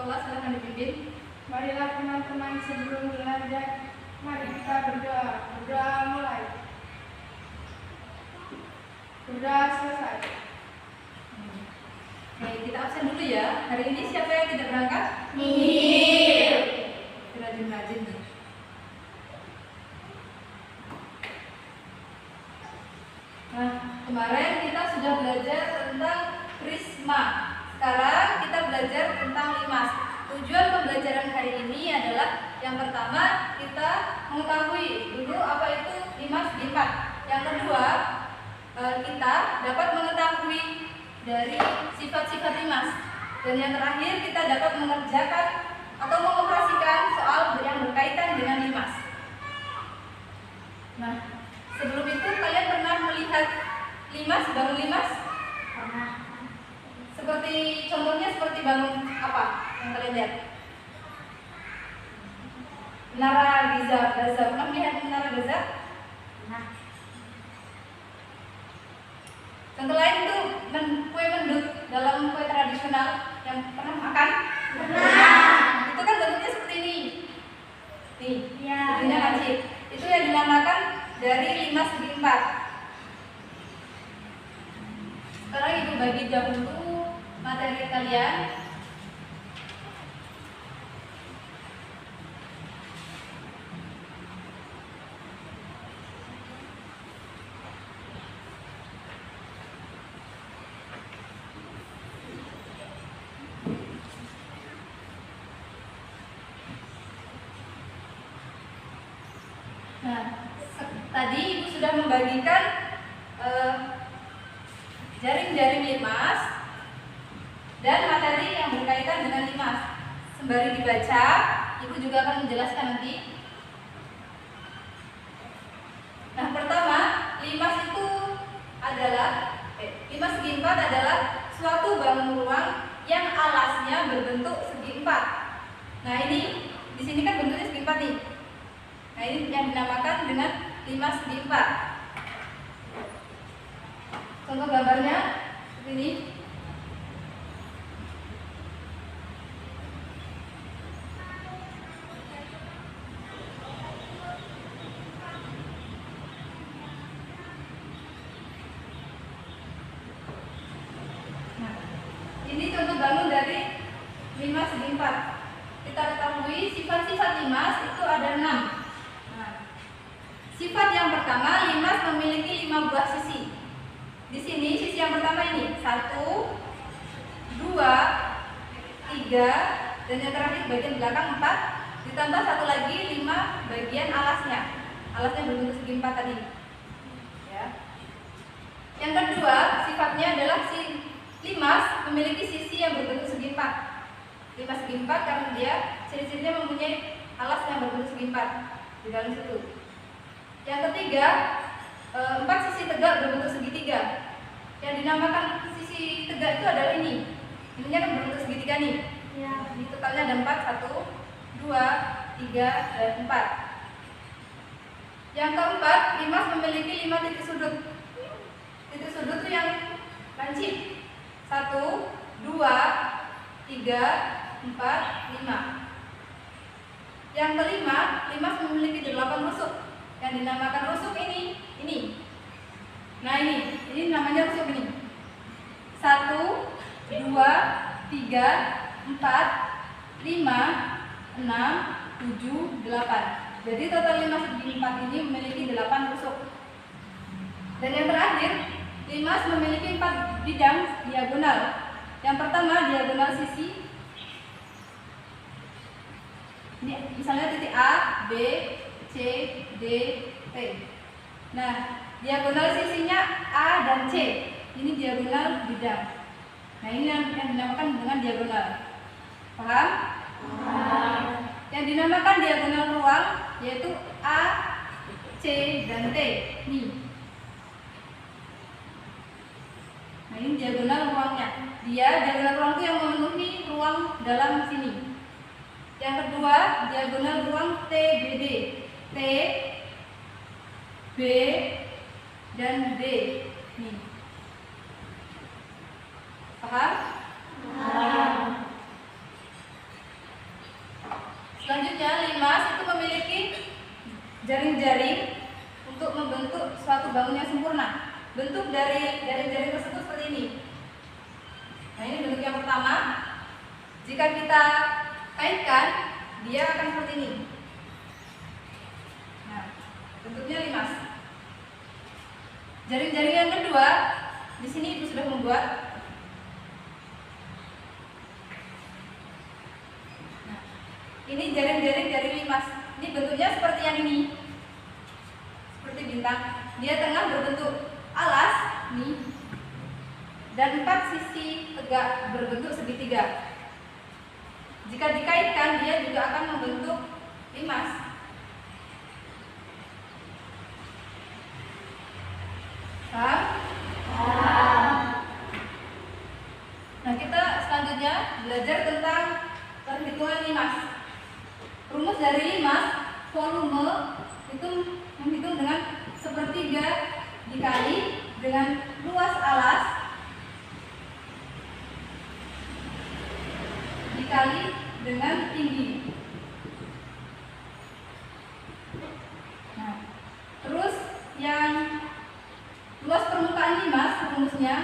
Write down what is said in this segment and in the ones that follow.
Allah, silakan dipimpin. Marilah teman-teman sebelum belajar, mari kita berdoa. Berdoa mulai. Berdoa selesai. Oke, kita absen dulu ya. Hari ini siapa yang tidak berangkat? Nihil. Rajin-rajin nih. Nah, kemarin kita sudah belajar tentang prisma. Sekarang kita belajar tentang limas. Tujuan pembelajaran hari ini adalah yang pertama kita mengetahui dulu apa itu limas limpat. Yang kedua, kita dapat mengetahui dari sifat-sifat limas. Dan yang terakhir kita dapat mengerjakan atau mengoperasikan soal yang berkaitan dengan limas. Nah, sebelum itu kalian pernah melihat limas, bangun limas? Pernah. Seperti contohnya seperti bangun apa yang kalian lihat? Menara Giza. Pernah melihat menara Giza? Pernah. Contoh lain itu kue mendut dalam kue tradisional yang pernah makan? Pernah. Itu kan bentuknya seperti ini. Nih, bentuknya lancip. Itu yang dinamakan dari limas segi empat. Sekarang ibu bagi dahulu materi kalian. Nah, tadi ibu sudah membagikan jaring-jaring limas dan materi yang berkaitan dengan limas. Sembari dibaca, ibu juga akan menjelaskan nanti. Nah, pertama, limas itu adalah limas segi empat adalah suatu bangun ruang yang alasnya berbentuk segi empat. Nah, ini di sini kan bentuknya segi empat nih. Nah, ini yang dinamakan dengan limas segi empat. Contoh gambarnya seperti ini. Nah, ini contoh bangun dari limas segi empat. Kita ketahui sifat-sifat limas itu ada 6. Sifat yang pertama, limas memiliki 5 buah sisi. Di sini sisi yang pertama ini 1, 2, 3, dan yang terakhir bagian belakang 4, ditambah satu lagi 5 bagian alasnya. Alasnya berbentuk segi 4 tadi. Ya. Yang kedua, sifatnya adalah si limas memiliki sisi yang berbentuk segi 4. Limas segi 4 karena dia ciri-cirinya mempunyai alas yang berbentuk segi 4 di dalam situ. Yang ketiga, 4 sisi tegak berbentuk segitiga. Yang dinamakan sisi tegak itu adalah ini. Ininya kan berbentuk segitiga nih. Ya. Ini totalnya ada 4, 1, 2, 3, dan 4. Yang keempat, limas memiliki 5 titik sudut. Titik sudut itu yang lancip. 1, 2, 3, 4, 5. Yang kelima, limas memiliki 8 rusuk. Yang dinamakan rusuk ini. Nah, ini namanya rusuk ini. 1, 2, 3, 4, 5, 6, 7, 8. Jadi total limas segi 4 ini memiliki 8 rusuk. Dan yang terakhir, limas memiliki 4 bidang diagonal. Yang pertama, diagonal sisi. Ini misalnya titik A, B, C, D, T. Nah, diagonal sisinya A dan C. Ini diagonal bidang. Nah, ini yang dinamakan dengan diagonal. Paham? Paham. Yang dinamakan diagonal ruang yaitu A, C, dan T. Nih. Nah, ini diagonal ruangnya. Diagonal ruang itu yang memenuhi ruang dalam sini. Yang kedua, diagonal ruang TBD. T, B, dan D. Nih. Paham? Paham. Selanjutnya, limas itu memiliki jaring-jaring untuk membentuk suatu bangun yang sempurna. Bentuk dari jaring-jaring tersebut seperti ini. Nah, ini bentuk yang pertama. Jika kita kaitkan, dia akan seperti ini. Nah, bentuknya limas. Jaring-jaring yang kedua, di sini ibu sudah membuat. Nah, ini jaring-jaring dari limas. Ini bentuknya seperti yang ini, seperti bintang. Dia tengah berbentuk alas, nih, dan 4 sisi tegak berbentuk segitiga. Jika dikaitkan, dia juga akan membentuk limas. Paham? Nah, kita selanjutnya belajar tentang perhitungan limas. Rumus dari limas, volume itu menghitung dengan sepertiga dikali dengan luas alas dikali dengan tinggi. Nah, terus yang luas permukaan limas, rumusnya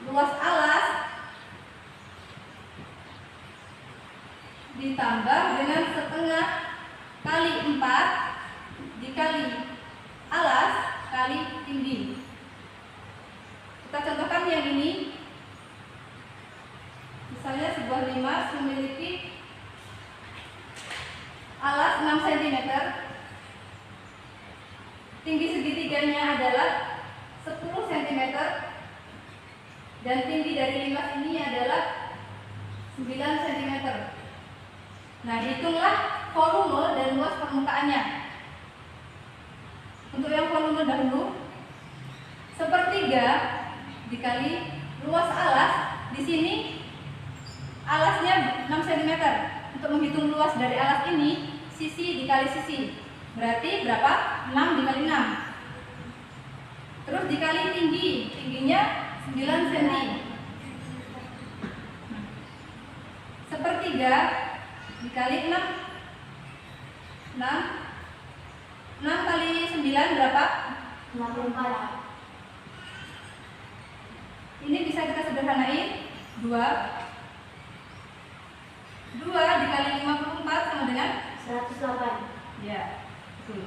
luas alas ditambah dengan setengah kali 4 dikali alas kali tinggi. Kita contohkan yang ini. Misalnya sebuah limas memiliki alas 6 cm, tinggi segitiganya adalah 10 cm, dan tinggi dari limas ini adalah 9 cm. Nah, hitunglah volume dan luas permukaannya. Untuk yang volume dahulu, sepertiga dikali luas alas. Di sini alasnya 6 cm. Untuk menghitung luas dari alas ini, sisi dikali sisi. Berarti berapa? 6 dikali 6. Terus dikali tinggi. Tingginya 9 cm. Sepertiga dikali 6. 6 kali 9 berapa? 64. Ini bisa kita sederhanain. 2 dikali 54 sama dengan 108. ya, betul.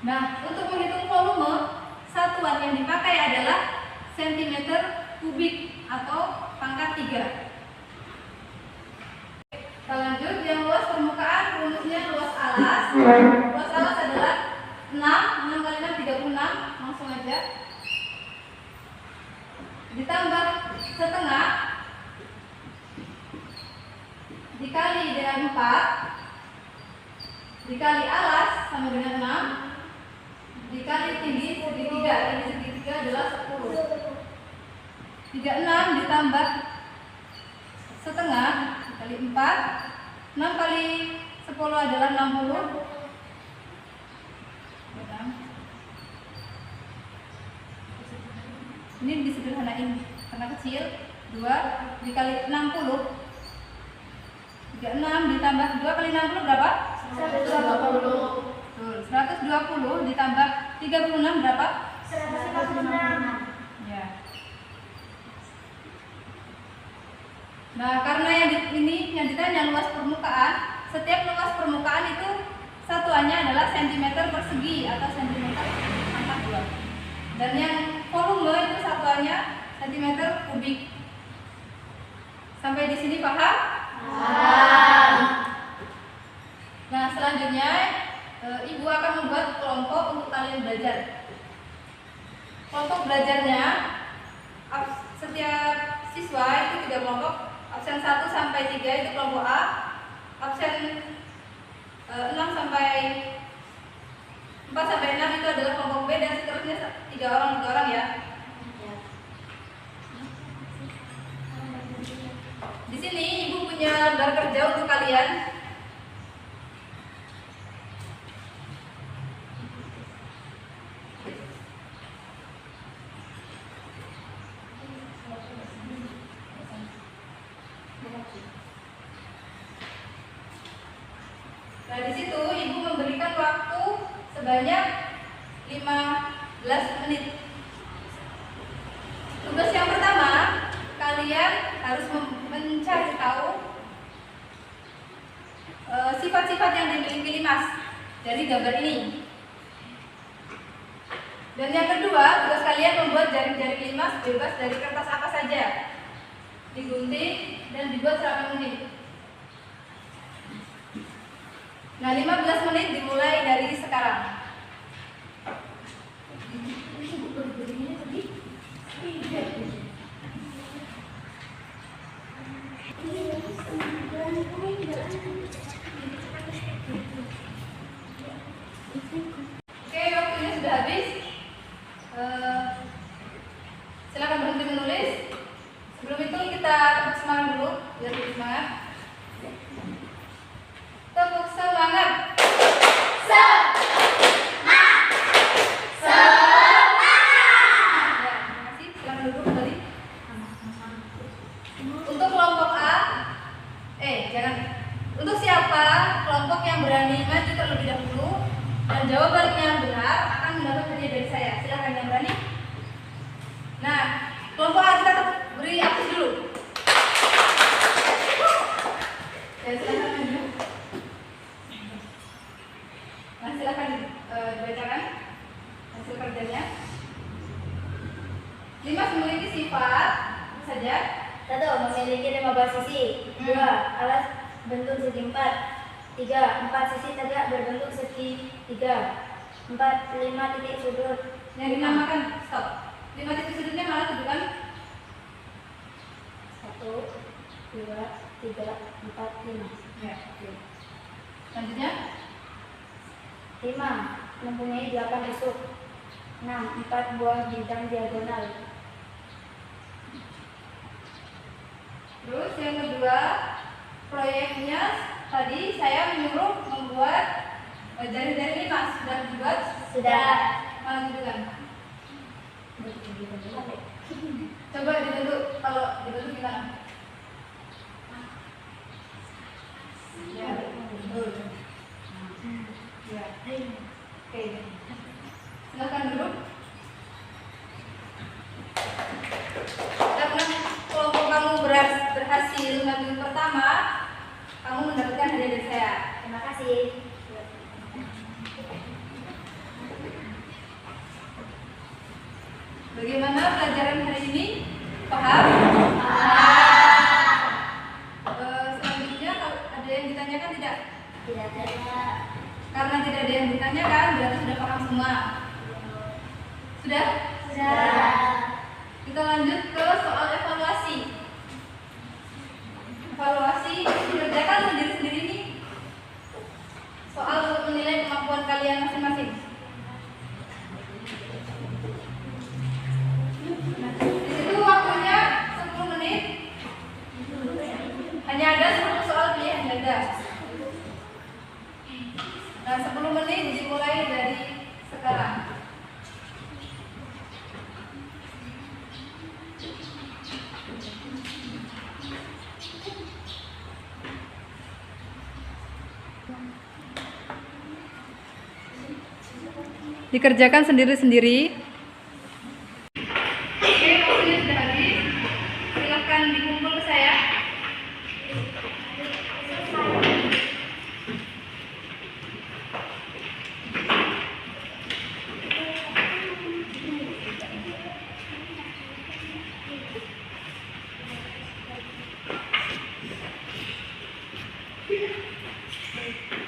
Nah, untuk menghitung volume, satuan yang dipakai adalah cm kubik atau pangkat 3. Kita lanjut, yang luas permukaan rumusnya luas alas. Luas alas adalah 6 kali 6 36, langsung aja. Ditambah setengah dikali dengan 4 dikali alas sama dengan 6 dikali tinggi segitiga. Tinggi segitiga adalah 10. 36 ditambah setengah dikali 4. 6 kali 10 adalah 60. Ini disederhanain karena kecil. 2 dikali 60. 36 ditambah 2 kali 60 berapa? 120. Betul. 120 ditambah 36 berapa? 156. Ya. Nah, karena yang ditanya luas permukaan, setiap luas permukaan itu satuannya adalah cm persegi atau cm pangkat 2. Dan yang volume itu satuannya cm kubik. Sampai di sini paham? Nah, selanjutnya ibu akan membuat kelompok untuk kalian belajar. Kelompok belajarnya setiap siswa itu 3 kelompok. Absen 1 sampai 3 itu kelompok A. Absen 6 sampai 4 sampai 6 itu adalah kelompok B, dan seterusnya 3 orang ya. Di sini ibu punya lembar kerja untuk kalian. Nah, di situ ibu memberikan waktu sebanyak 15 menit. Tugas yang pertama, kalian harus mencari tahu sifat-sifat yang dimiliki limas dari gambar ini. Dan yang kedua, tugas kalian membuat jaring-jaring limas bebas dari kertas apa saja, digunting dan dibuat serapi menit. Nah, 15 menit dimulai dari sekarang. Oke, waktunya sudah habis. Silakan berhenti menulis. Sebelum itu kita tepuk semangat dulu, biar lebih semangat. Tepuk semangat. Ya, terima kasih. Silakan duduk kembali. Untuk kelompok A, jangan. Untuk siapa kelompok yang berani maju terlebih dahulu dan jawabannya benar akan mendapat hadiah dari saya. Silakan yang berani. Nah, kelompok A kita beri aplaus dulu. Ya, silakan maju. Nah, silakan dibacakan hasil kerjanya. Limas memiliki sifat saja. 1. Memiliki 15 sisi. 2. Alas bentuk segi 4. 3. 4 sisi tegak berbentuk segi 3. 4. 5 titik sudut. Yang dinamakan stop. 5 titik sudutnya malah tunjukkan 1, 2, 3, 4, 5. ya, oke. Selanjutnya 5. Mempunyai 8 tusuk. 6. 4 buah bintang diagonal. terus yang kedua, proyeknya tadi saya menyuruh membuat jari-jari limas. Sudah dibuat? Sudah. Malah tunjukkan. Coba dibentuk, kalau dibentuk gimana? Ya, betul. Ya. Oke. Silakan duduk. Karena kelompok kamu berhasil mengambil pertama, kamu mendapatkan hadiah dari saya. Terima kasih. Bagaimana pelajaran hari ini? Paham? Selanjutnya kalau ada yang ditanyakan tidak? Tidak ada. Karena tidak ada yang ditanyakan, berarti sudah paham semua. Sudah? Sudah. Kita lanjut ke soal evaluasi. Evaluasi dikerjakan sendiri-sendiri nih. Soal untuk menilai kemampuan kalian masing-masing. Nah, di situ waktunya 10 menit. Hanya ada 10 soal pilihan ganda. Nah, 10 menit dimulai dari sekarang. Dikerjakan sendiri-sendiri. Oke, waktunya sudah habis. Silakan dikumpul ke saya.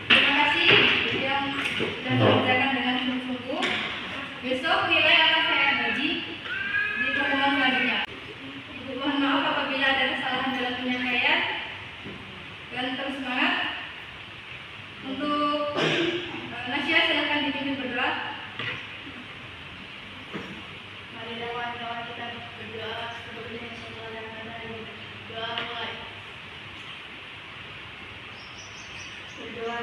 Terima kasih yang sudah mengerjakan dengan sungguh-sungguh. Besok nilai akan saya bagi di pertemuan selanjutnya. Mohon maaf apabila ada kesalahan dalam penyampaian dan terus semangat. Untuk Nasya, silakan dipimpin berdoa. Mari kawan-kawan kita berdoa seperti yang semula dan hari. Doa mulai. Berdoa